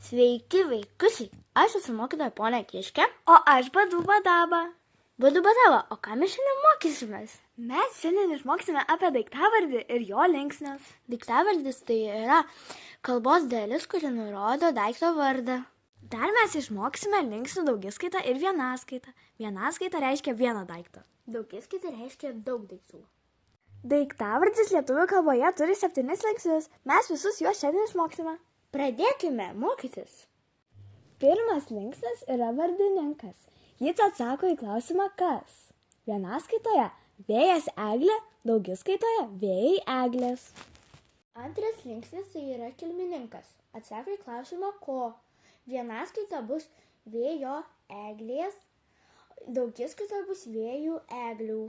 Sveiki, vaikučiai. Aš esu mokytoja ponia Kiškė. O aš Badu Badaba. Badu Badaba, o ką mes šiandien mokysimės? Mes šiandien išmoksime apie daiktavardį ir jo linksnius. Daiktavardis tai yra kalbos dalis, kuri nurodo daikto vardą. Dar mes išmoksime linksnių daugiskaitą ir vienaskaitą. Vienaskaita reiškia vieną daiktą. Daugiskaita reiškia daug daiktų. Daiktavardis lietuvių kalboje turi 7 linksnius. Mes visus juos šiandien išmoksime. Pradėkime mokytis. Pirmas linksnis yra vardininkas. Jis atsako į klausimą kas. Vienaskaitoje vėjas eglė, daugiskaitoje vėjai eglės. Antras linksnis tai yra kilmininkas. Atsako į klausimą ko. Vienaskaita bus vėjo eglės, daugiskaita bus vėjų eglių.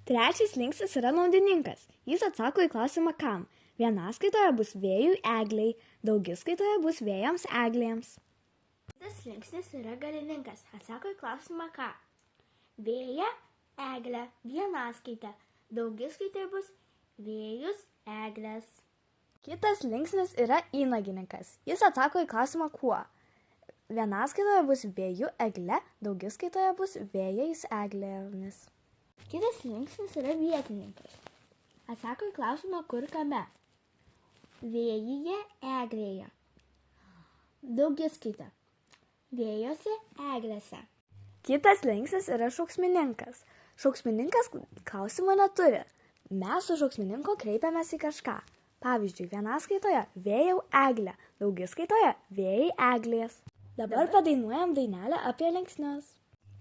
Trečias linksnis yra naudininkas. Jis atsako į klausimą kam. Vienaskaitoje bus vėjų egliai, daugiskaitoje bus vėjams eglėms. Kitas linksnis yra galininkas. Atsako į klausimą ką. Vėja eglė, vienaskaita, daugiskaitoje bus vėjus eglės. Kitas linksnis yra įnagininkas. Jis atsako į klausimą kuo. Vienaskaitoje bus vėjų egle, daugiskaitoje bus vėjais eglėmis. Kitas linksnis yra vietininkas. Atsako į klausimą kur kame. Vėjyje eglėje. Daugiskaita. Vėjuose eglėse. Kitas linksnis yra šauksmininkas. Šauksmininkas klausimo neturi. Mes su šauksmininku kreipiamės į kažką. Pavyzdžiui, vienaskaitoje vėjau eglę, daugiskaitoje vėjai eglės. Dabar padainuojam dainelę apie linksnius.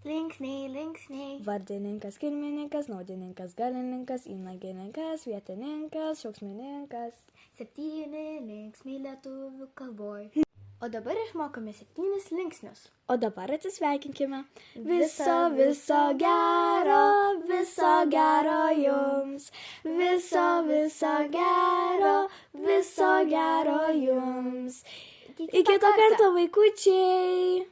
Linksniai, linksniai. Vardininkas, kilmininkas, naudininkas, galininkas, įnagininkas, vietininkas, šauksmininkas. 7 linksniai lietuvių kalboj. O dabar išmokome 7 linksnius. O dabar atsisveikinkime. Viso gero jums. Viso gero jums. Iki kito karto, vaikučiai.